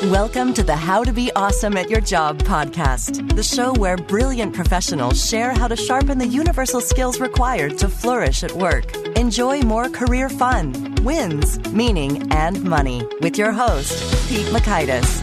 Welcome to the How to Be Awesome at Your Job podcast, the show where brilliant professionals share how to sharpen the universal skills required to flourish at work. Enjoy more career fun, wins, meaning, and money with your host, Pete Makaitis.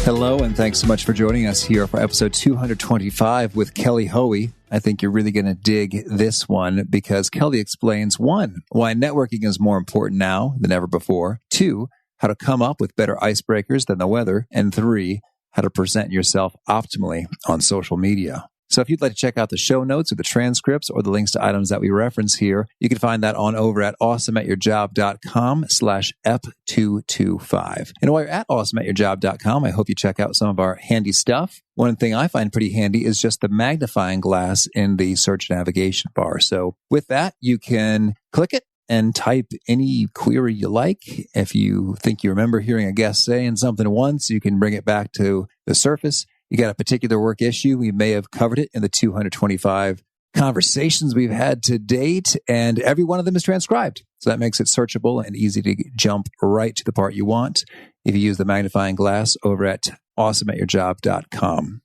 Hello, and thanks so much for joining us here for episode 225 with Kelly Hoey. I think you're really going to dig this one because Kelly explains, 1, why networking is more important now than ever before, 2, how to come up with better icebreakers than the weather, and 3, how to present yourself optimally on social media. So if you'd like to check out the show notes or the transcripts or the links to items that we reference here, you can find that on over at awesomeatyourjob.com/ep225. And while you're at awesomeatyourjob.com, I hope you check out some of our handy stuff. One thing I find pretty handy is just the magnifying glass in the search navigation bar. So with that, you can click it and type any query you like. If you think you remember hearing a guest saying something once, you can bring it back to the surface. You got a particular work issue, we may have covered it in the 225 conversations we've had to date, and every one of them is transcribed. So that makes it searchable and easy to jump right to the part you want if you use the magnifying glass over at awesomeatyourjob.com.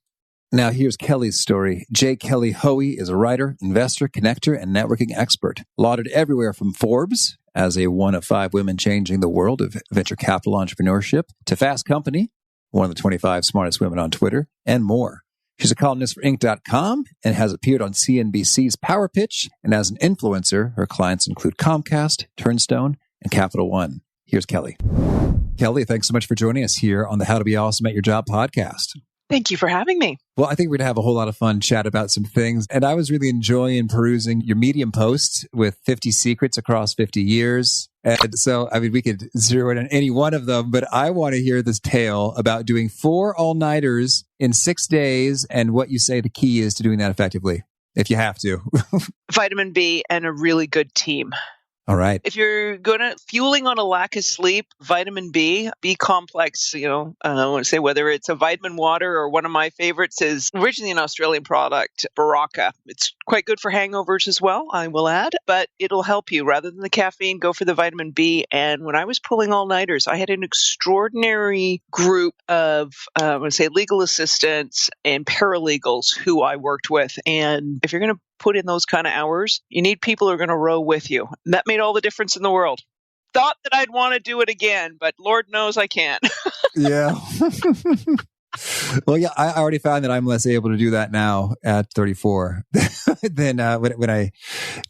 Now here's Kelly's story. J. Kelly Hoey is a writer, investor, connector, and networking expert. Lauded everywhere from Forbes as a one of 5 women changing the world of venture capital entrepreneurship to Fast Company, one of the 25 smartest women on Twitter, and more. She's a columnist for Inc.com and has appeared on CNBC's Power Pitch. And as an influencer, her clients include Comcast, Turnstone, and Capital One. Here's Kelly. Kelly, thanks so much for joining us here on the How to Be Awesome at Your Job podcast. Thank you for having me. Well, I think we're going to have a whole lot of fun chat about some things. And I was really enjoying perusing your Medium post with 50 secrets across 50 years. And so, I mean, we could zero in on any one of them, but I want to hear this tale about doing 4 all-nighters in 6 days and what you say the key is to doing that effectively, if you have to. Vitamin B and a really good team. All right. If you're fueling on a lack of sleep, vitamin B complex, I want to say whether it's a vitamin water or one of my favorites is originally an Australian product, Baraka. It's quite good for hangovers as well, I will add, but it'll help you. Rather than the caffeine, go for the vitamin B. And when I was pulling all-nighters, I had an extraordinary group of, legal assistants and paralegals who I worked with. And if you're going to put in those kind of hours, you need people who are going to row with you. And that made all the difference in the world. Thought that I'd want to do it again, but Lord knows I can't. Yeah. Well, yeah, I already found that I'm less able to do that now at 34 than when I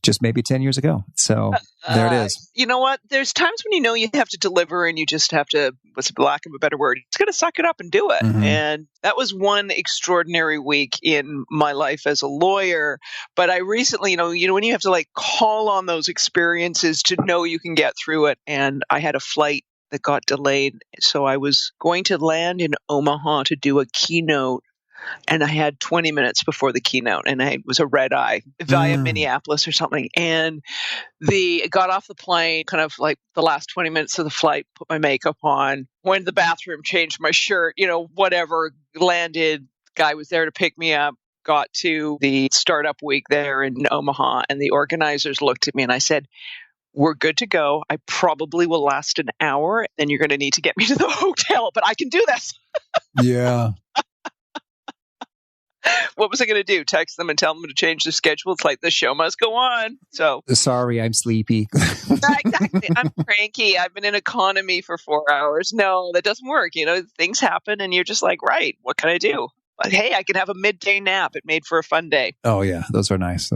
just maybe 10 years ago. So there it is. You know what? There's times when you have to deliver and you just have to, what's the lack of a better word, it's going to suck it up and do it. Mm-hmm. And that was one extraordinary week in my life as a lawyer. But I recently, when you have to call on those experiences to know you can get through it. And I had a flight that got delayed. So I was going to land in Omaha to do a keynote, and I had 20 minutes before the keynote, and it was a red eye via Minneapolis or something. And got off the plane, kind of like the last 20 minutes of the flight, put my makeup on, went to the bathroom, changed my shirt, whatever, landed. Guy was there to pick me up. Got to the startup week there in Omaha, and the organizers looked at me and I said, "We're good to go. I probably will last an hour. Then you're going to need to get me to the hotel, but I can do this." Yeah. What was I going to do? Text them and tell them to change the schedule? It's like the show must go on. So sorry, I'm sleepy. Exactly. I'm cranky. I've been in economy for 4 hours. No, that doesn't work. Things happen and you're just like, right, what can I do? But hey, I can have a midday nap. It made for a fun day. Oh, yeah. Those are nice.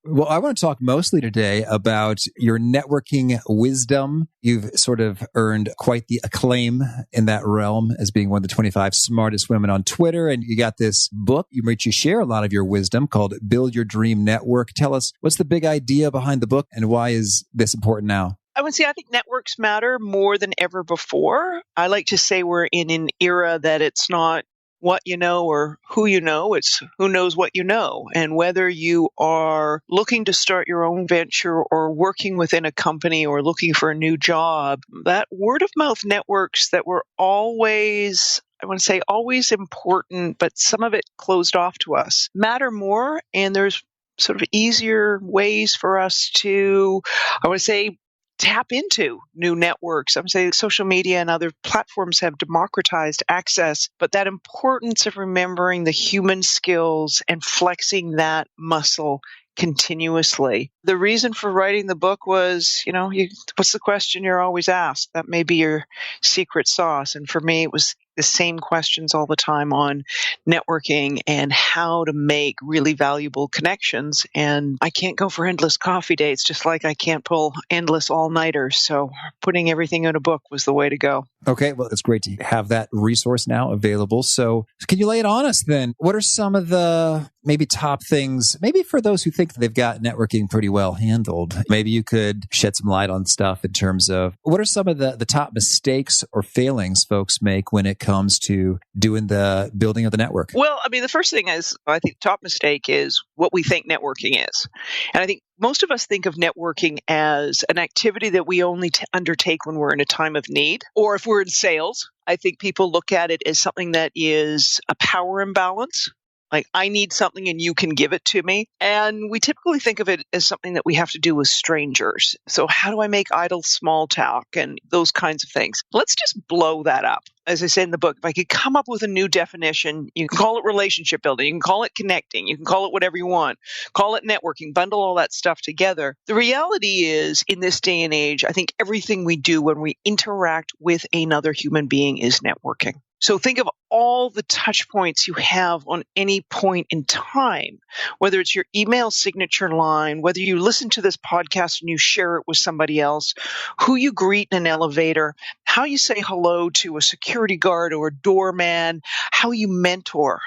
Well, I want to talk mostly today about your networking wisdom. You've sort of earned quite the acclaim in that realm as being one of the 25 smartest women on Twitter. And you got this book in which you share a lot of your wisdom called Build Your Dream Network. Tell us, what's the big idea behind the book and why is this important now? I would say I think networks matter more than ever before. I like to say we're in an era that it's not what you know or who you know, it's who knows what you know. And whether you are looking to start your own venture or working within a company or looking for a new job, that word of mouth networks that were always, I want to say always important, but some of it closed off to us, matter more. And there's sort of easier ways for us to, I would say, tap into new networks. I would say social media and other platforms have democratized access, but that importance of remembering the human skills and flexing that muscle continuously. The reason for writing the book was, what's the question you're always asked? That may be your secret sauce. And for me, it was the same questions all the time on networking and how to make really valuable connections. And I can't go for endless coffee dates, just like I can't pull endless all-nighters. So putting everything in a book was the way to go. Okay, well, it's great to have that resource now available. So can you lay it on us then? What are some of the maybe top things, maybe for those who think they've got networking pretty well handled? Maybe you could shed some light on stuff in terms of what are some of the top mistakes or failings folks make when it comes to doing the building of the network? Well, I mean, the first thing is, I think the top mistake is what we think networking is. And I think most of us think of networking as an activity that we only undertake when we're in a time of need, or if we're in sales. I think people look at it as something that is a power imbalance. Like, I need something and you can give it to me. And we typically think of it as something that we have to do with strangers. So how do I make idle small talk and those kinds of things? Let's just blow that up. As I said in the book, if I could come up with a new definition, you can call it relationship building, you can call it connecting, you can call it whatever you want, call it networking, bundle all that stuff together. The reality is, in this day and age, I think everything we do when we interact with another human being is networking. So think of all the touch points you have on any point in time, whether it's your email signature line, whether you listen to this podcast and you share it with somebody else, who you greet in an elevator, how you say hello to a security guard or a doorman, how you mentor,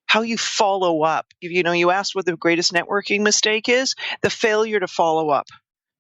how you follow up. You asked what the greatest networking mistake is, the failure to follow up.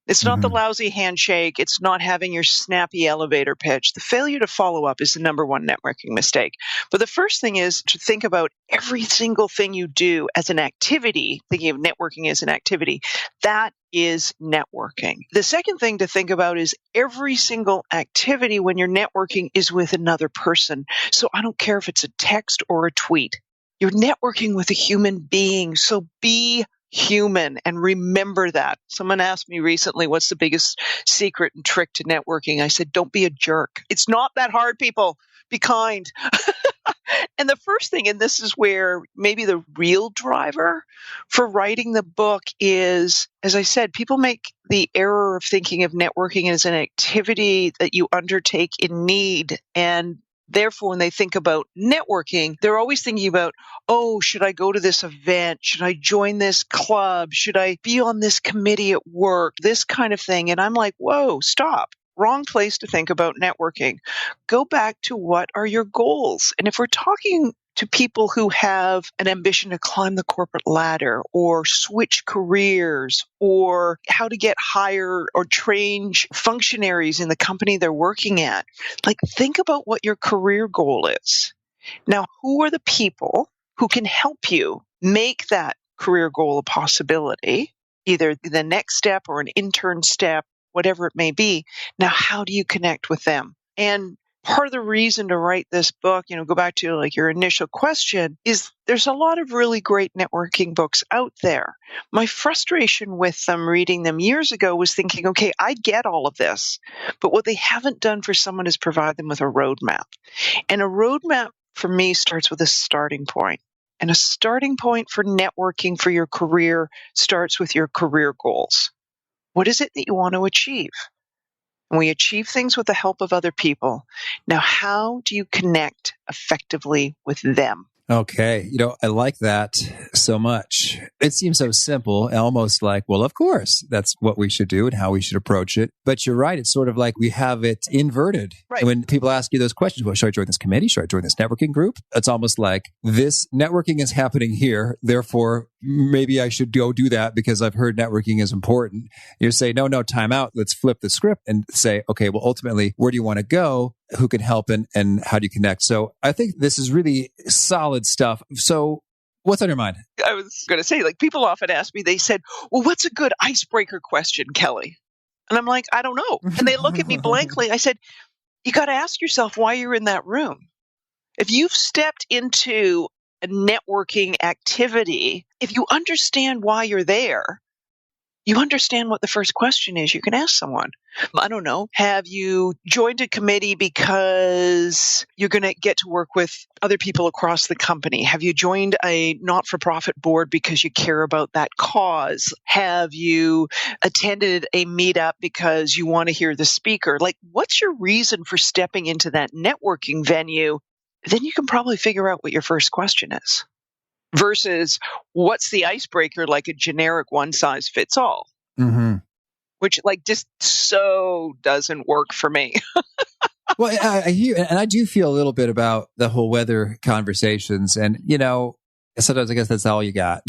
It's not the lousy handshake. It's not having your snappy elevator pitch. The failure to follow up is the number one networking mistake. But the first thing is to think about every single thing you do as an activity, thinking of networking as an activity. That is networking. The second thing to think about is every single activity when you're networking is with another person. So I don't care if it's a text or a tweet. You're networking with a human being. So be human and remember that. Someone asked me recently, what's the biggest secret and trick to networking? I said, don't be a jerk. It's not that hard, people. Be kind. And the first thing, and this is where maybe the real driver for writing the book is, as I said, people make the error of thinking of networking as an activity that you undertake in need. And therefore, when they think about networking, they're always thinking about, oh, should I go to this event? Should I join this club? Should I be on this committee at work? This kind of thing. And I'm like, whoa, stop. Wrong place to think about networking. Go back to what are your goals? And if we're talking to people who have an ambition to climb the corporate ladder or switch careers or how to get higher or change functionaries in the company they're working at, like think about what your career goal is. Now, who are the people who can help you make that career goal a possibility, either the next step or an intern step, whatever it may be? Now, how do you connect with them? And part of the reason to write this book, go back to like your initial question, is there's a lot of really great networking books out there. My frustration with them reading them years ago was thinking, okay, I get all of this, but what they haven't done for someone is provide them with a roadmap. And a roadmap for me starts with a starting point. And a starting point for networking for your career starts with your career goals. What is it that you want to achieve? And we achieve things with the help of other people. Now, how do you connect effectively with them? Okay. I like that so much. It seems so simple, almost like, well, of course, that's what we should do and how we should approach it. But you're right. It's sort of like we have it inverted. Right. And when people ask you those questions, well, should I join this committee? Should I join this networking group? It's almost like this networking is happening here. Therefore, maybe I should go do that because I've heard networking is important. You say, no, time out. Let's flip the script and say, okay, well, ultimately, where do you want to go? Who can help and how do you connect? So I think this is really solid stuff. So what's on your mind? I was going to say, like, people often ask me, they said, well, what's a good icebreaker question, Kelly? And I'm like, I don't know. And they look at me blankly. I said, you got to ask yourself why you're in that room. If you've stepped into a networking activity, if you understand why you're there, you understand what the first question is you can ask someone. I don't know. Have you joined a committee because you're going to get to work with other people across the company? Have you joined a not-for-profit board because you care about that cause? Have you attended a meetup because you want to hear the speaker? Like, what's your reason for stepping into that networking venue? Then you can probably figure out what your first question is. Versus what's the icebreaker, like a generic one-size-fits-all, which like just so doesn't work for me. Well, I hear, and I do feel a little bit about the whole weather conversations, and sometimes I guess that's all you got,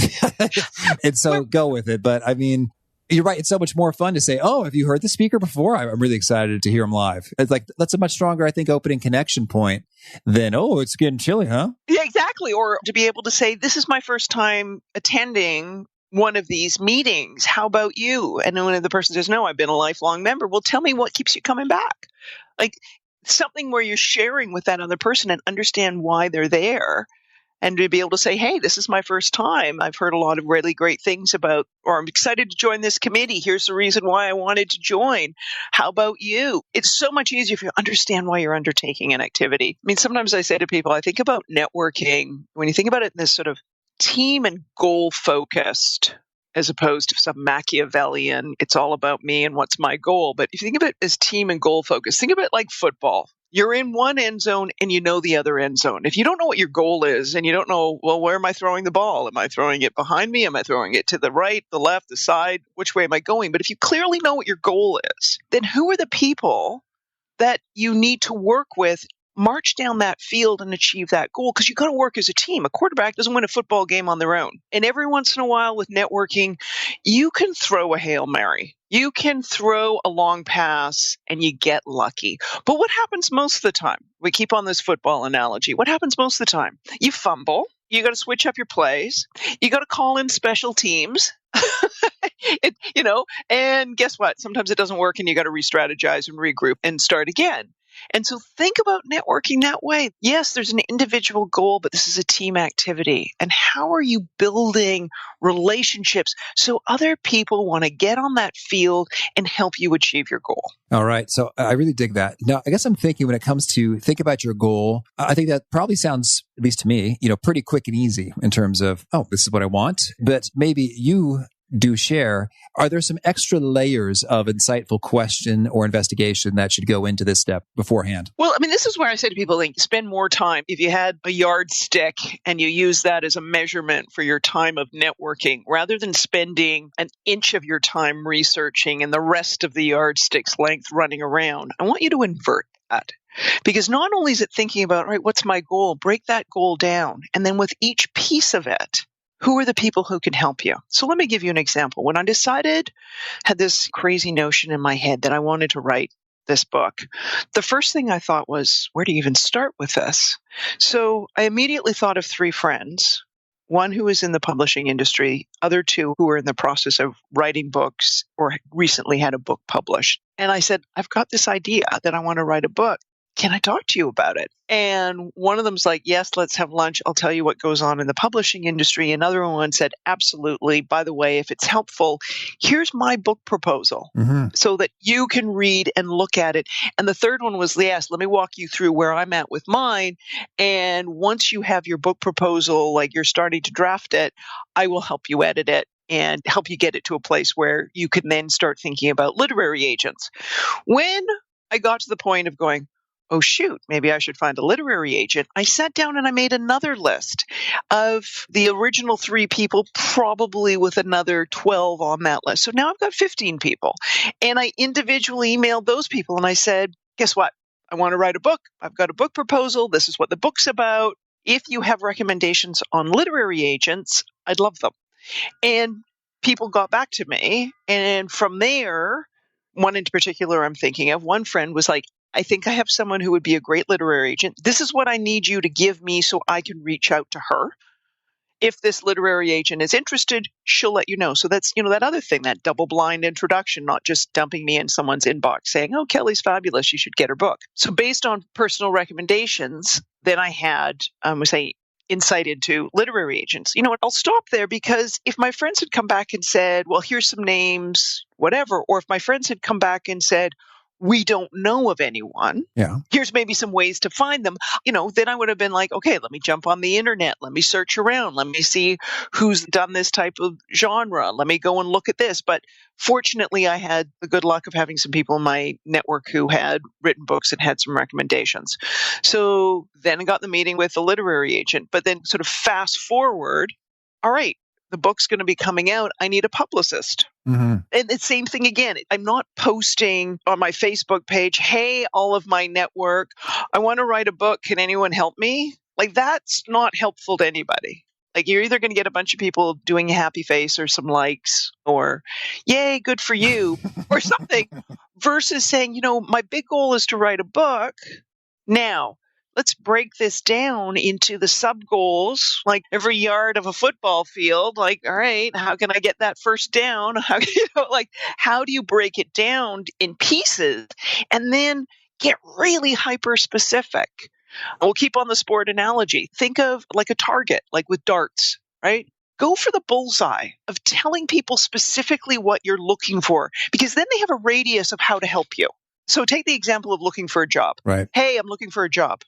and so go with it. But I mean, you're right. It's so much more fun to say, "Oh, have you heard the speaker before?" I'm really excited to hear him live. It's like that's a much stronger, I think, opening connection point than, "Oh, it's getting chilly, huh?" Yeah, exactly. Or to be able to say, "This is my first time attending one of these meetings. How about you?" And then when the person says, "No, I've been a lifelong member," well, tell me what keeps you coming back. Like something where you're sharing with that other person and understand why they're there. And to be able to say, "Hey, this is my first time. I've heard a lot of really great things about, or I'm excited to join this committee. Here's the reason why I wanted to join. How about you?" It's so much easier if you understand why you're undertaking an activity. I mean, sometimes I say to people, I think about networking, when you think about it in this sort of team and goal focused, as opposed to some Machiavellian, it's all about me and what's my goal. But if you think of it as team and goal focused, think of it like football. You're in one end zone and you know the other end zone. If you don't know what your goal is and you don't know, well, where am I throwing the ball? Am I throwing it behind me? Am I throwing it to the right, the left, the side? Which way am I going? But if you clearly know what your goal is, then who are the people that you need to work with, march down that field and achieve that goal? Because you got to work as a team. A quarterback doesn't win a football game on their own. And every once in a while with networking, you can throw a Hail Mary. You can throw a long pass and you get lucky. But what happens most of the time? We keep on this football analogy. What happens most of the time? You fumble. You got to switch up your plays. You got to call in special teams. And guess what? Sometimes it doesn't work and you got to re-strategize and regroup and start again. And so think about networking that way. Yes, there's an individual goal, but this is a team activity. And how are you building relationships so other people want to get on that field and help you achieve your goal? All right. So I really dig that. Now, I guess I'm thinking when it comes to think about your goal, I think that probably sounds, at least to me, pretty quick and easy in terms of, oh, this is what I want. But maybe you do share, are there some extra layers of insightful question or investigation that should go into this step beforehand? Well, I mean, this is where I say to people, like, spend more time. If you had a yardstick and you use that as a measurement for your time of networking, rather than spending an inch of your time researching and the rest of the yardstick's length running around, I want you to invert that. Because not only is it thinking about, right, what's my goal? Break that goal down. And then with each piece of it, who are the people who can help you? So let me give you an example. When I had this crazy notion in my head that I wanted to write this book, the first thing I thought was, where do you even start with this? So I immediately thought of 3 friends, one who is in the publishing industry, other 2 who are in the process of writing books or recently had a book published. And I said, I've got this idea that I want to write a book. Can I talk to you about it? And one of them's like, yes, let's have lunch. I'll tell you what goes on in the publishing industry. Another one said, absolutely. By the way, if it's helpful, here's my book proposal so that you can read and look at it. And the third one was, yes, let me walk you through where I'm at with mine. And once you have your book proposal, like you're starting to draft it, I will help you edit it and help you get it to a place where you can then start thinking about literary agents. When I got to the point of going, oh, shoot, maybe I should find a literary agent, I sat down and I made another list of the original 3 people, probably with another 12 on that list. So now I've got 15 people. And I individually emailed those people and I said, guess what? I want to write a book. I've got a book proposal. This is what the book's about. If you have recommendations on literary agents, I'd love them. And people got back to me. And from there, one in particular I'm thinking of, one friend was like, I think I have someone who would be a great literary agent. This is what I need you to give me so I can reach out to her. If this literary agent is interested, she'll let you know. So that's, that other thing, that double-blind introduction, not just dumping me in someone's inbox saying, oh, Kelly's fabulous, you should get her book. So based on personal recommendations, then I had, insight into literary agents. You know what? I'll stop there, because if my friends had come back and said, well, here's some names, whatever, or if my friends had come back and said, we don't know of anyone, Yeah. here's maybe some ways to find them, then I would have been like, okay, let me jump on the internet. Let me search around. Let me see who's done this type of genre. Let me go and look at this. But fortunately, I had the good luck of having some people in my network who had written books and had some recommendations. So then I got the meeting with the literary agent, but then sort of fast forward, all right, the book's going to be coming out. I need a publicist. Mm-hmm. And the same thing again. I'm not posting on my Facebook page, hey, all of my network, I want to write a book. Can anyone help me? Like, that's not helpful to anybody. Like, you're either going to get a bunch of people doing a happy face or some likes or, yay, good for you, or something, versus saying, my big goal is to write a book. Now, let's break this down into the sub goals, like every yard of a football field. Like, all right, how can I get that first down? How do you break it down in pieces and then get really hyper specific? We'll keep on the sport analogy. Think of like a target, like with darts, right? Go for the bullseye of telling people specifically what you're looking for, because then they have a radius of how to help you. So take the example of looking for a job. Right. Hey, I'm looking for a job.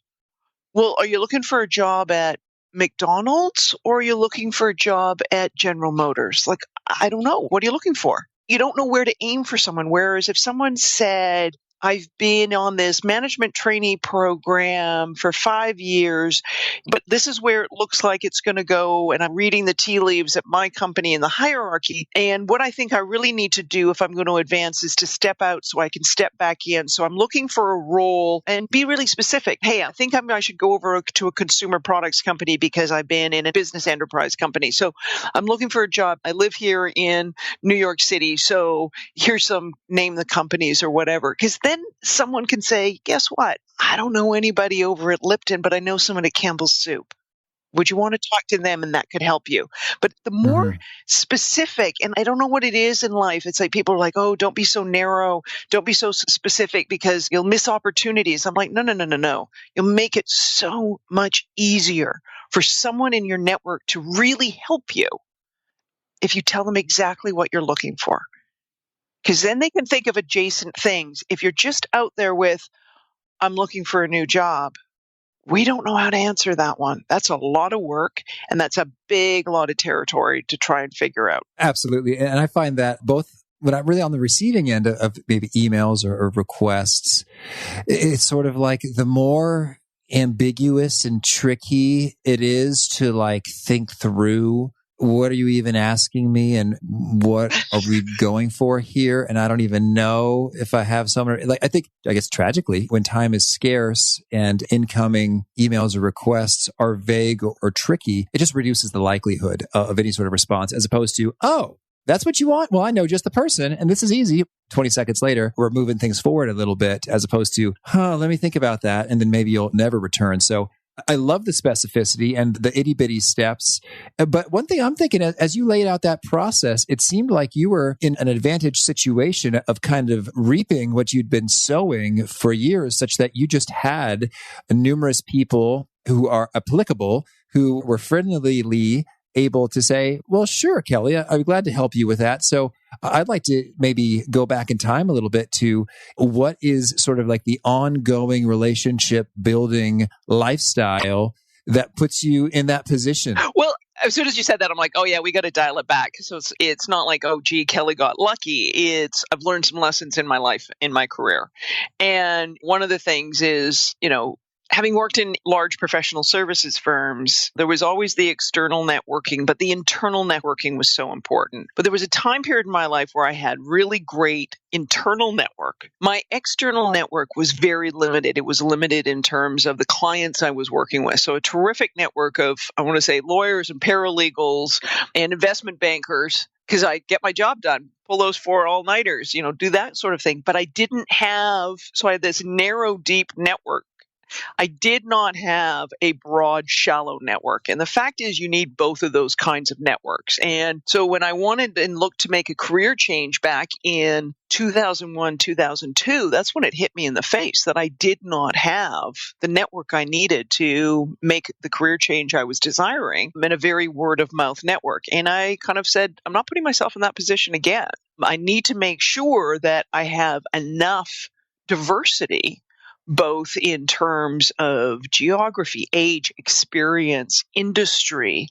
Well, are you looking for a job at McDonald's or are you looking for a job at General Motors? Like, I don't know. What are you looking for? You don't know where to aim for someone. Whereas if someone said, I've been on this management trainee program for 5 years, but this is where it looks like it's going to go. And I'm reading the tea leaves at my company in the hierarchy. And what I think I really need to do if I'm going to advance is to step out so I can step back in. So I'm looking for a role and be really specific. Hey, I think I should go over to a consumer products company because I've been in a business enterprise company. So I'm looking for a job. I live here in New York City. So here's some name the companies or whatever. Because then someone can say, guess what? I don't know anybody over at Lipton, but I know someone at Campbell's Soup. Would you want to talk to them? And that could help you. But the more specific, and I don't know what it is in life. It's like people are like, oh, don't be so narrow. Don't be so specific because you'll miss opportunities. I'm like, no. You'll make it so much easier for someone in your network to really help you if you tell them exactly what you're looking for. Because then they can think of adjacent things. If you're just out there with, I'm looking for a new job, we don't know how to answer that one. That's a lot of work, and that's a big lot of territory to try and figure out. Absolutely. And I find that both when I'm really on the receiving end of maybe emails or requests, it's sort of like the more ambiguous and tricky it is to like think through, what are you even asking me and what are we going for here? And I don't even know if I have someone like, I guess tragically, when time is scarce and incoming emails or requests are vague or tricky, it just reduces the likelihood of any sort of response as opposed to, oh, that's what you want? Well, I know just the person and this is easy. 20 seconds later, we're moving things forward a little bit as opposed to, let me think about that. And then maybe you'll never return. So I love the specificity and the itty bitty steps. But one thing I'm thinking, as you laid out that process, it seemed like you were in an advantage situation of kind of reaping what you'd been sowing for years, such that you just had numerous people who are applicable, who were friendlyly able to say, well, sure, Kelly, I'm glad to help you with that. So I'd like to maybe go back in time a little bit to what is sort of like the ongoing relationship building lifestyle that puts you in that position. Well, as soon as you said that, I'm like, oh yeah, we got to dial it back. So it's not like, oh gee, Kelly got lucky. I've learned some lessons in my life, in my career. And one of the things is, having worked in large professional services firms, there was always the external networking, but the internal networking was so important. But there was a time period in my life where I had really great internal network. My external network was very limited. It was limited in terms of the clients I was working with. So a terrific network of, I want to say, lawyers and paralegals and investment bankers, because I get my job done, pull those 4 all-nighters, do that sort of thing. But I had this narrow, deep network. I did not have a broad, shallow network. And the fact is, you need both of those kinds of networks. And so when I wanted and looked to make a career change back in 2001, 2002, that's when it hit me in the face that I did not have the network I needed to make the career change I was desiring in a very word of mouth network. And I kind of said, I'm not putting myself in that position again. I need to make sure that I have enough diversity, both in terms of geography, age, experience, industry.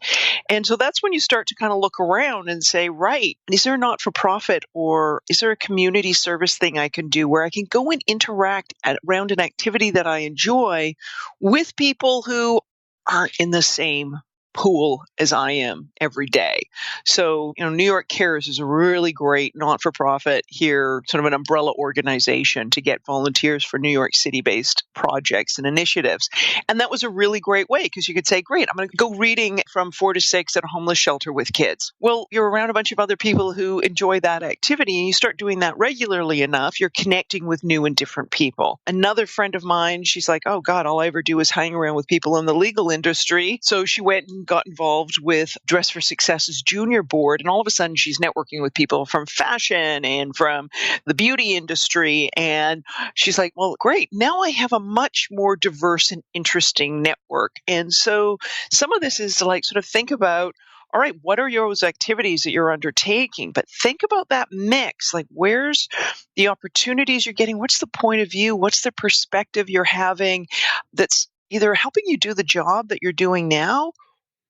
And so that's when you start to kind of look around and say, right, is there a not-for-profit or is there a community service thing I can do where I can go and interact around an activity that I enjoy with people who aren't in the same pool as I am every day. So, New York Cares is a really great not-for-profit here, sort of an umbrella organization to get volunteers for New York City-based projects and initiatives. And that was a really great way because you could say, great, I'm going to go reading from 4 to 6 at a homeless shelter with kids. Well, you're around a bunch of other people who enjoy that activity, and you start doing that regularly enough, you're connecting with new and different people. Another friend of mine, she's like, oh God, all I ever do is hang around with people in the legal industry. So she went and got involved with Dress for Success's junior board, and all of a sudden she's networking with people from fashion and from the beauty industry. And she's like, well, great. Now I have a much more diverse and interesting network. And so some of this is to sort of think about, all right, what are those activities that you're undertaking? But think about that mix. Where's the opportunities you're getting? What's the point of view? What's the perspective you're having that's either helping you do the job that you're doing now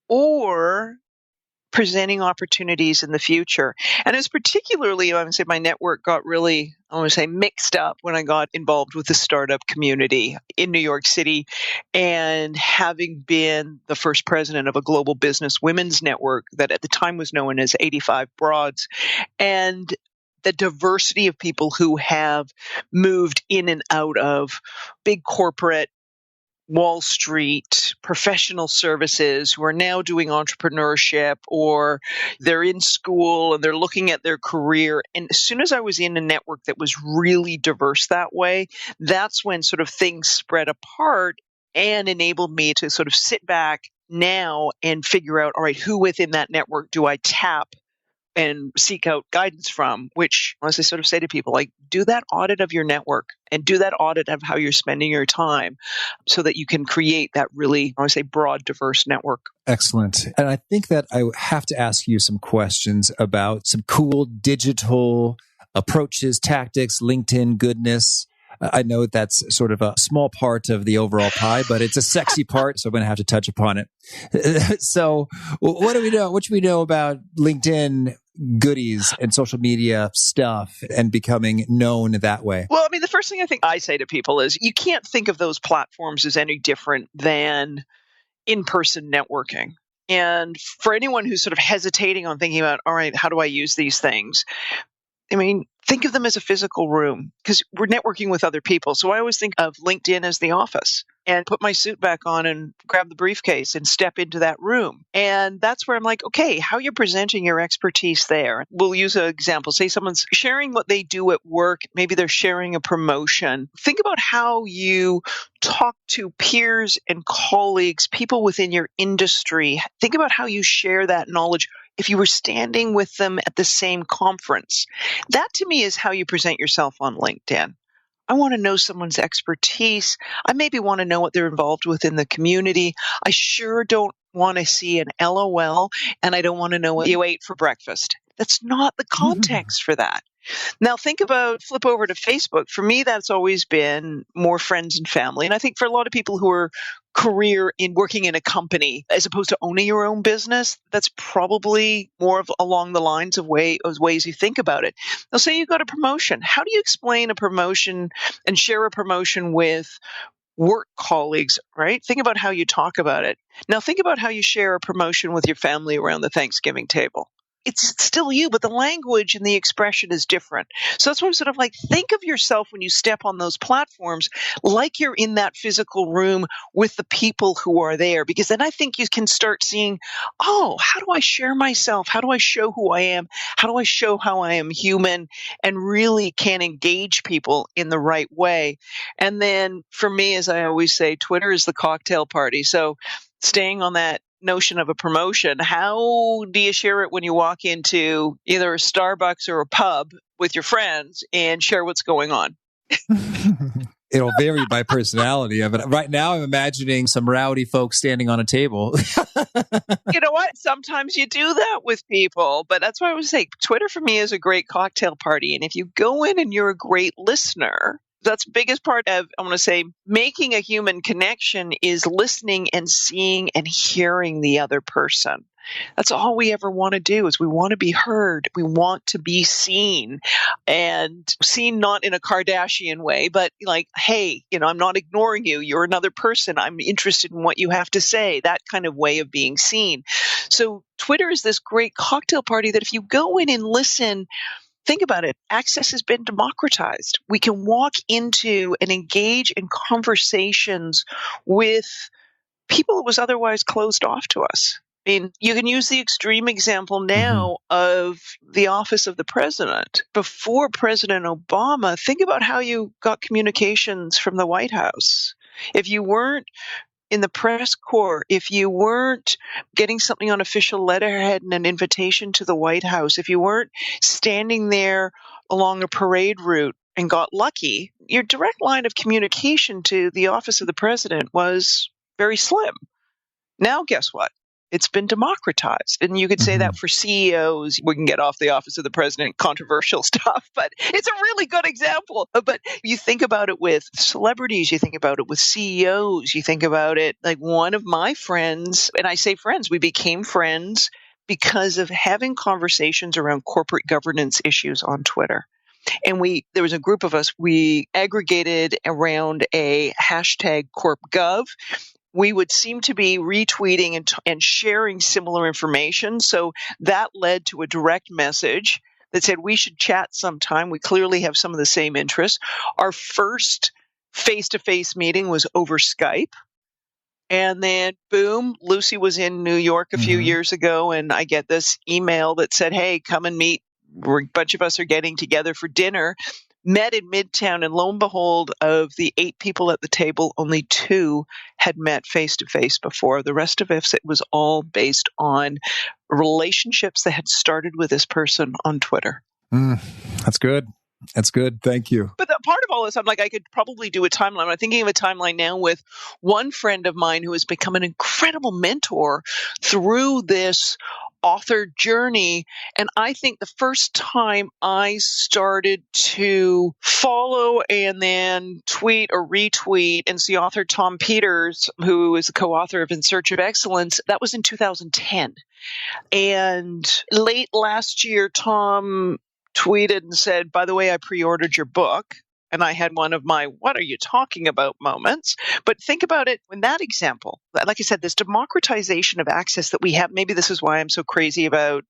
or presenting opportunities in the future? And it's particularly, I would say, my network got really, mixed up when I got involved with the startup community in New York City, and having been the first president of a global business women's network that at the time was known as 85 Broads, and the diversity of people who have moved in and out of big corporate Wall Street, professional services, who are now doing entrepreneurship, or they're in school and they're looking at their career. And as soon as I was in a network that was really diverse that way, that's when sort of things spread apart and enabled me to sort of sit back now and figure out, all right, who within that network do I tap and seek out guidance from, which, as I sort of say to people, do that audit of your network and do that audit of how you're spending your time so that you can create that really, broad, diverse network. Excellent. And I think that I have to ask you some questions about some cool digital approaches, tactics, LinkedIn goodness. I know that's sort of a small part of the overall pie, but it's a sexy part, so I'm going to have to touch upon it. So what do we know? What should we know about LinkedIn goodies and social media stuff and becoming known that way? Well, the first thing I think I say to people is you can't think of those platforms as any different than in-person networking. And for anyone who's sort of hesitating on thinking about, all right, how do I use these things? Think of them as a physical room because we're networking with other people. So I always think of LinkedIn as the office and put my suit back on and grab the briefcase and step into that room. And that's where I'm like, okay, how you're presenting your expertise there. We'll use an example. Say someone's sharing what they do at work. Maybe they're sharing a promotion. Think about how you talk to peers and colleagues, people within your industry. Think about how you share that knowledge if you were standing with them at the same conference. That to me is how you present yourself on LinkedIn. I want to know someone's expertise. I maybe want to know what they're involved with in the community. I sure don't want to see an LOL, and I don't want to know what you ate for breakfast. That's not the context for that. Now flip over to Facebook. For me, that's always been more friends and family. And I think for a lot of people who are career in working in a company as opposed to owning your own business, that's probably more of along the lines of ways you think about it. Now, say you got a promotion. How do you explain a promotion and share a promotion with work colleagues, right? Think about how you talk about it. Now, think about how you share a promotion with your family around the Thanksgiving table. it's still you, but the language and the expression is different. So that's why I'm sort of like, think of yourself when you step on those platforms like you're in that physical room with the people who are there, because then I think you can start seeing, oh, how do I share myself? How do I show who I am? How do I show how I am human and really can engage people in the right way? And then for me, as I always say, Twitter is the cocktail party. So staying on that notion of a promotion, how do you share it when you walk into either a Starbucks or a pub with your friends and share what's going on? It'll vary by personality. But right now, I'm imagining some rowdy folks standing on a table. You know what? Sometimes you do that with people, but that's why I would say Twitter for me is a great cocktail party. And if you go in and you're a great listener, that's the biggest part of, I want to say, making a human connection is listening and seeing and hearing the other person. That's all we ever want to do is we want to be heard. We want to be seen, and seen not in a Kardashian way, but like, hey, I'm not ignoring you. You're another person. I'm interested in what you have to say. That kind of way of being seen. So Twitter is this great cocktail party that if you go in and listen, think about it. Access has been democratized. We can walk into and engage in conversations with people it was otherwise closed off to us. I mean, you can use the extreme example now of the office of the president. Before President Obama, think about how you got communications from the White House. If you weren't in the press corps, if you weren't getting something on official letterhead and an invitation to the White House, if you weren't standing there along a parade route and got lucky, your direct line of communication to the office of the president was very slim. Now, guess what? It's been democratized. And you could say that for CEOs. We can get off the office of the president, controversial stuff, but it's a really good example. But you think about it with celebrities, you think about it with CEOs, you think about it like one of my friends, and I say friends, we became friends because of having conversations around corporate governance issues on Twitter. And there was a group of us, we aggregated around a hashtag CorpGov. We would seem to be retweeting and sharing similar information. So that led to a direct message that said we should chat sometime. We clearly have some of the same interests. Our first face-to-face meeting was over Skype. And then, boom, Lucy was in New York a few years ago, and I get this email that said, hey, come and meet. A bunch of us are getting together for dinner. Met in Midtown, and lo and behold, of the 8 people at the table, only 2 had met face-to-face before. The rest of us, it was all based on relationships that had started with this person on Twitter. That's good. That's good. Thank you. But the part of all this, I'm like, I could probably do a timeline. I'm thinking of a timeline now with one friend of mine who has become an incredible mentor through this author journey. And I think the first time I started to follow and then tweet or retweet and see author Tom Peters, who is the co-author of In Search of Excellence, that was in 2010. And late last year, Tom tweeted and said, by the way, I pre-ordered your book. And I had one of my, what are you talking about moments? But think about it in that example. Like I said, this democratization of access that we have, maybe this is why I'm so crazy about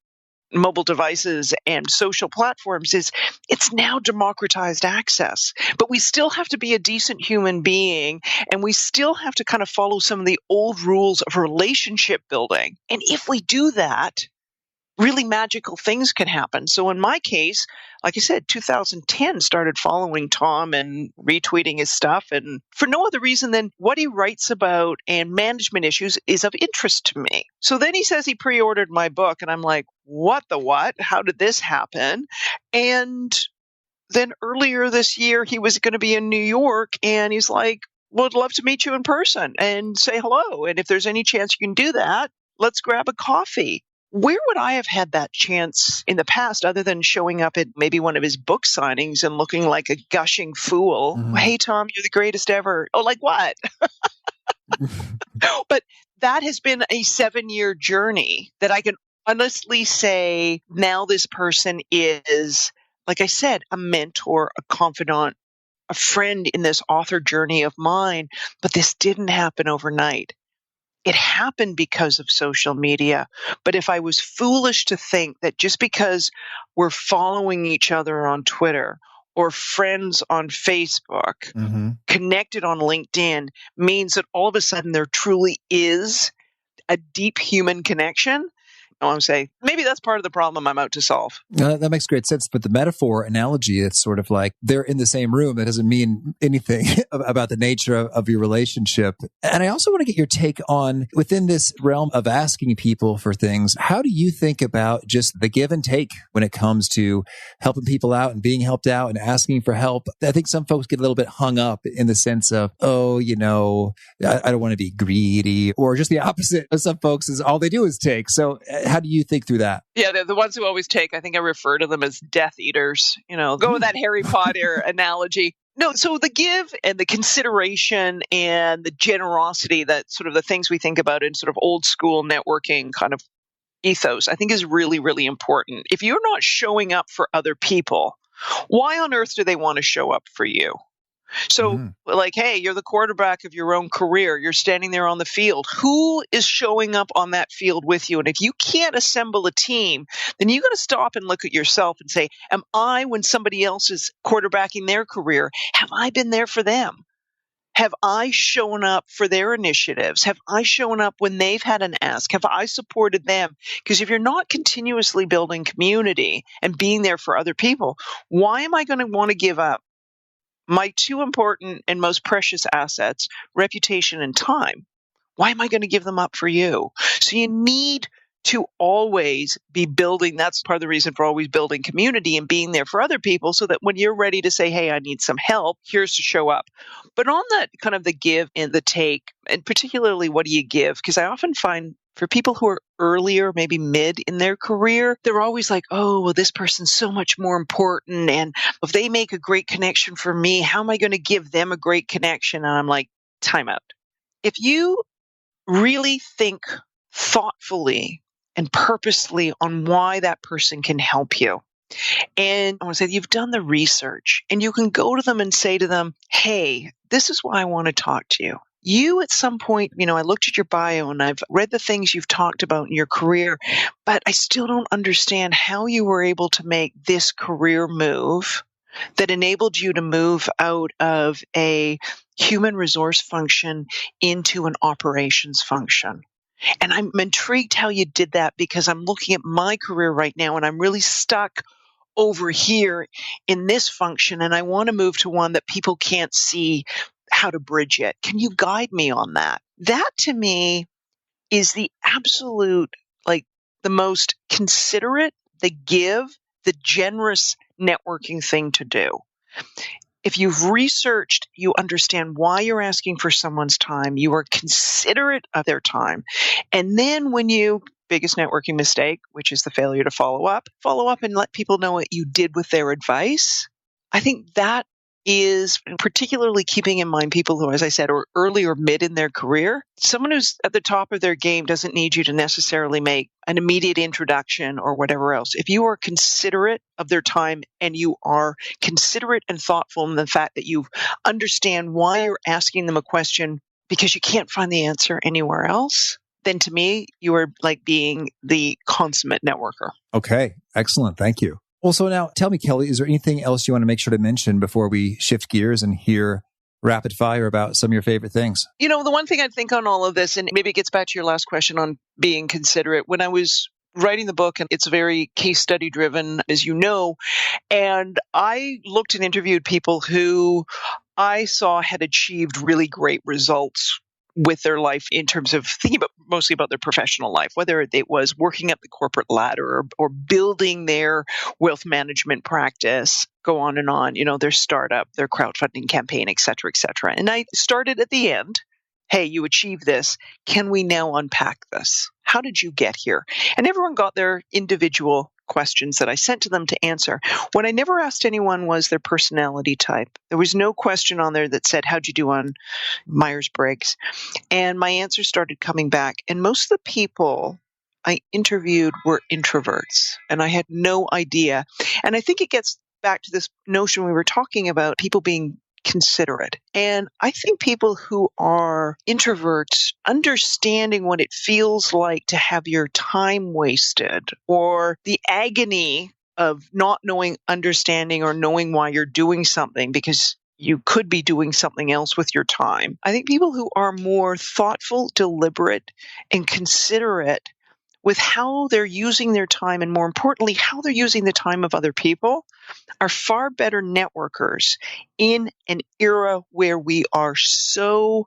mobile devices and social platforms, is it's now democratized access. But we still have to be a decent human being, and we still have to kind of follow some of the old rules of relationship building. And if we do that, really magical things can happen. So in my case, like I said, 2010 started following Tom and retweeting his stuff, and for no other reason than what he writes about and management issues is of interest to me. So then he says he pre-ordered my book, and I'm like, what the what? How did this happen? And then earlier this year, he was going to be in New York, and he's like, well, I'd love to meet you in person and say hello. And if there's any chance you can do that, let's grab a coffee. Where would I have had that chance in the past other than showing up at maybe one of his book signings and looking like a gushing fool? Hey, Tom, you're the greatest ever. Oh, like what? But that has been a 7-year journey that I can honestly say now this person is, like I said, a mentor, a confidant, a friend in this author journey of mine. But this didn't happen overnight. it happened because of social media. But if I was foolish to think that just because we're following each other on Twitter or friends on Facebook, connected on LinkedIn, means that all of a sudden there truly is a deep human connection, I want to say maybe that's part of the problem I'm out to solve. That makes great sense. But the metaphor analogy, it's sort of like they're in the same room. That doesn't mean anything about the nature of your relationship. And I also want to get your take on, within this realm of asking people for things, how do you think about just the give and take when it comes to helping people out and being helped out and asking for help? I think some folks get a little bit hung up in the sense of, oh, I don't want to be greedy, or just the opposite of some folks is all they do is take. So how do you think through that? Yeah, the ones who always take, I think I refer to them as Death Eaters. Go with that Harry Potter analogy. No, so the give and the consideration and the generosity, that sort of the things we think about in sort of old school networking kind of ethos, I think is really, really important. If you're not showing up for other people, why on earth do they want to show up for you? So hey, you're the quarterback of your own career. You're standing there on the field. Who is showing up on that field with you? And if you can't assemble a team, then you got to stop and look at yourself and say, am I, when somebody else is quarterbacking their career, have I been there for them? Have I shown up for their initiatives? Have I shown up when they've had an ask? Have I supported them? Because if you're not continuously building community and being there for other people, why am I going to want to give up my two important and most precious assets, reputation and time? Why am I going to give them up for you? So you need to always be building. That's part of the reason for always building community and being there for other people, so that when you're ready to say, hey, I need some help, here's to show up. But on that kind of the give and the take, and particularly what do you give? Because I often find for people who are earlier, maybe mid in their career, they're always like, oh, well, this person's so much more important. And if they make a great connection for me, how am I going to give them a great connection? And I'm like, time out. If you really think thoughtfully and purposely on why that person can help you, and I want to say you've done the research, and you can go to them and say to them, hey, this is why I want to talk to you. You at some point, I looked at your bio and I've read the things you've talked about in your career, but I still don't understand how you were able to make this career move that enabled you to move out of a human resource function into an operations function. And I'm intrigued how you did that, because I'm looking at my career right now and I'm really stuck over here in this function, and I want to move to one that people can't see how to bridge it. Can you guide me on that? That to me is the absolute, the most considerate, the generous networking thing to do. If you've researched, you understand why you're asking for someone's time, you are considerate of their time. And then biggest networking mistake, which is the failure to follow up and let people know what you did with their advice. I think that is, particularly keeping in mind people who, as I said, are early or mid in their career. Someone who's at the top of their game doesn't need you to necessarily make an immediate introduction or whatever else. If you are considerate of their time and you are considerate and thoughtful in the fact that you understand why you're asking them a question because you can't find the answer anywhere else, then to me, you are like being the consummate networker. Okay, excellent. Thank you. Well, so now tell me, Kelly, is there anything else you want to make sure to mention before we shift gears and hear rapid fire about some of your favorite things? The one thing I think on all of this, and maybe it gets back to your last question on being considerate, when I was writing the book, and it's very case study driven, as you know, and I looked and interviewed people who I saw had achieved really great results with their life in terms of thinking mostly about their professional life, whether it was working up the corporate ladder or building their wealth management practice, go on, their startup, their crowdfunding campaign, et cetera, et cetera. And I started at the end. Hey, you achieved this. Can we now unpack this? How did you get here? And everyone got their individual questions that I sent to them to answer. What I never asked anyone was their personality type. There was no question on there that said, how'd you do on Myers-Briggs? And my answers started coming back. And most of the people I interviewed were introverts, and I had no idea. And I think it gets back to this notion we were talking about, people being considerate. And I think people who are introverts, understanding what it feels like to have your time wasted, or the agony of not knowing, understanding, or knowing why you're doing something because you could be doing something else with your time. I think people who are more thoughtful, deliberate, and considerate with how they're using their time, and more importantly, how they're using the time of other people, are far better networkers in an era where we are so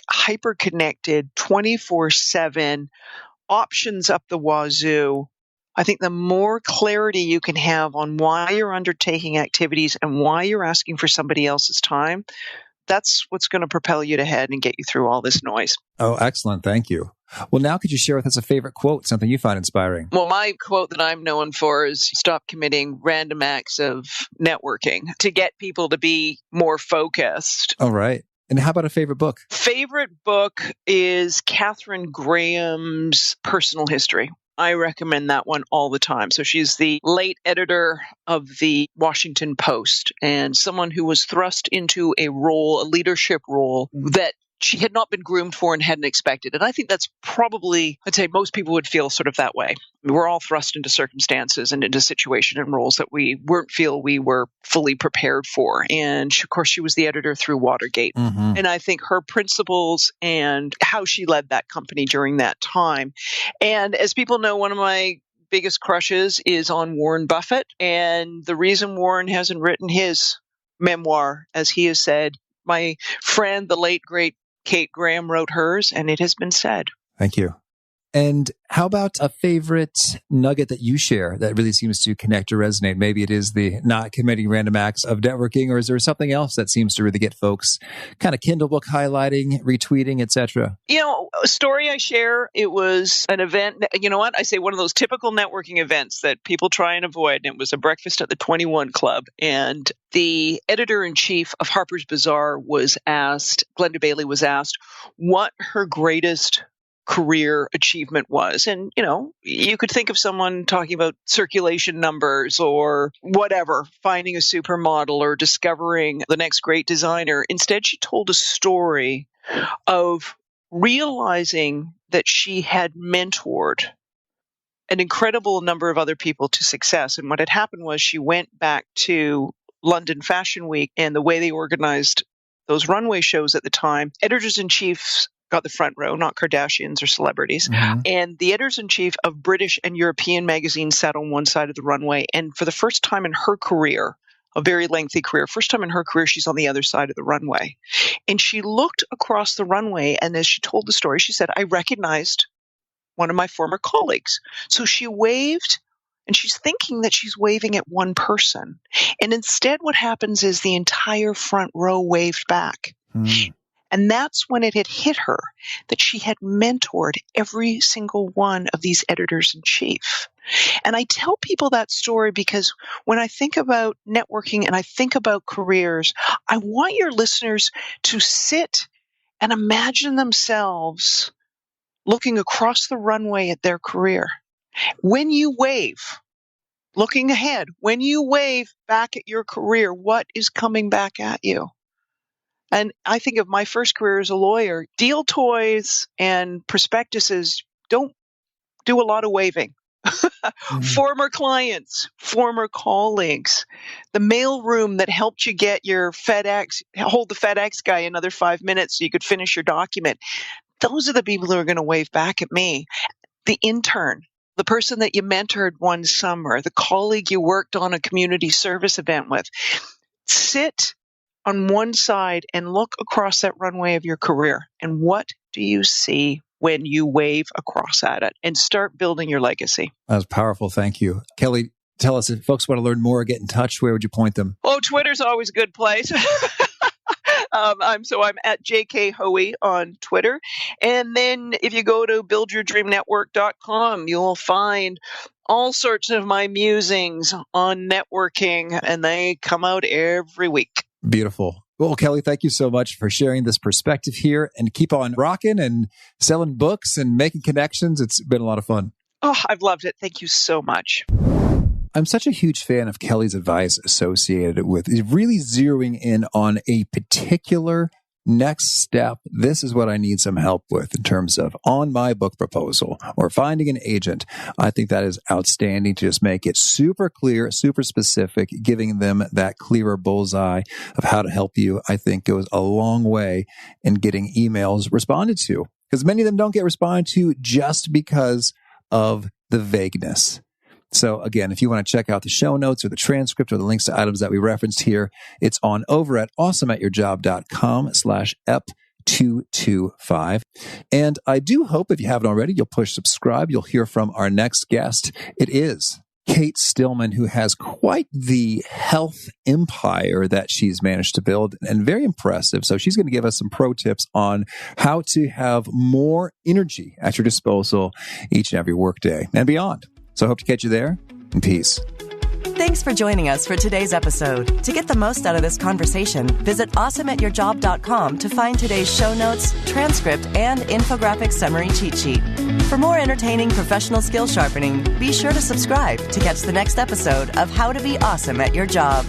hyper connected, 24/7, options up the wazoo. I think the more clarity you can have on why you're undertaking activities and why you're asking for somebody else's time, that's what's going to propel you ahead and get you through all this noise. Oh, excellent. Thank you. Well, now could you share with us a favorite quote, something you find inspiring? Well, my quote that I'm known for is stop committing random acts of networking to get people to be more focused. All right. And how about a favorite book? Favorite book is Katharine Graham's Personal History. I recommend that one all the time. So she's the late editor of the Washington Post and someone who was thrust into a leadership role that she had not been groomed for and hadn't expected. And I think that's probably, I'd say most people would feel sort of that way. We're all thrust into circumstances and into situations and roles that we feel we were fully prepared for. And of course, she was the editor through Watergate. Mm-hmm. And I think her principles and how she led that company during that time. And as people know, one of my biggest crushes is on Warren Buffett. And the reason Warren hasn't written his memoir, as he has said, my friend, the late, great Kate Graham, wrote hers, and it has been said. Thank you. And how about a favorite nugget that you share that really seems to connect or resonate? Maybe it is the not committing random acts of networking, or is there something else that seems to really get folks kind of Kindle book highlighting, retweeting, etc.? A story I share, it was an event. You know what? I say one of those typical networking events that people try and avoid. And it was a breakfast at the 21 Club. And the editor-in-chief of Harper's Bazaar was asked, Glenda Bailey was asked, what her greatest career achievement was. And, you could think of someone talking about circulation numbers or whatever, finding a supermodel or discovering the next great designer. Instead, she told a story of realizing that she had mentored an incredible number of other people to success. And what had happened was she went back to London Fashion Week and the way they organized those runway shows at the time. Editors-in-chief got the front row, not Kardashians or celebrities. Mm-hmm. And the editors-in-chief of British and European magazines sat on one side of the runway. And for the first time in her career, a very lengthy career, first time in her career, she's on the other side of the runway. And she looked across the runway, and as she told the story, she said, I recognized one of my former colleagues. So she waved, and she's thinking that she's waving at one person. And instead what happens is the entire front row waved back. Mm. And that's when it had hit her that she had mentored every single one of these editors-in-chief. And I tell people that story because when I think about networking and I think about careers, I want your listeners to sit and imagine themselves looking across the runway at their career. When you wave, looking ahead, when you wave back at your career, what is coming back at you? And I think of my first career as a lawyer, deal toys and prospectuses don't do a lot of waving. Mm-hmm. Former clients, former colleagues, the mail room that helped you get your FedEx, hold the FedEx guy another 5 minutes so you could finish your document. Those are the people who are going to wave back at me. The intern, the person that you mentored one summer, the colleague you worked on a community service event with. Sit on one side and look across that runway of your career. And what do you see when you wave across at it? And start building your legacy. That was powerful. Thank you. Kelly, tell us, if folks want to learn more or get in touch, where would you point them? Oh, Twitter's always a good place. I'm at JK Hoey on Twitter. And then if you go to buildyourdreamnetwork.com, you'll find all sorts of my musings on networking, and they come out every week. Beautiful. Well, Kelly, thank you so much for sharing this perspective here, and keep on rocking and selling books and making connections. It's been a lot of fun. Oh, I've loved it. Thank you so much. I'm such a huge fan of Kelly's advice associated with really zeroing in on a particular next step. This is what I need some help with in terms of on my book proposal or finding an agent. I think that is outstanding to just make it super clear, super specific, giving them that clearer bullseye of how to help you. I think goes a long way in getting emails responded to, because many of them don't get responded to just because of the vagueness. So again, if you want to check out the show notes or the transcript or the links to items that we referenced here, it's on over at awesomeatyourjob.com/EP225. And I do hope, if you haven't already, you'll push subscribe. You'll hear from our next guest. It is Kate Stillman, who has quite the health empire that she's managed to build, and very impressive. So she's going to give us some pro tips on how to have more energy at your disposal each and every workday and beyond. So I hope to catch you there, and peace. Thanks for joining us for today's episode. To get the most out of this conversation, visit awesomeatyourjob.com to find today's show notes, transcript, and infographic summary cheat sheet. For more entertaining professional skill sharpening, be sure to subscribe to catch the next episode of How to Be Awesome at Your Job.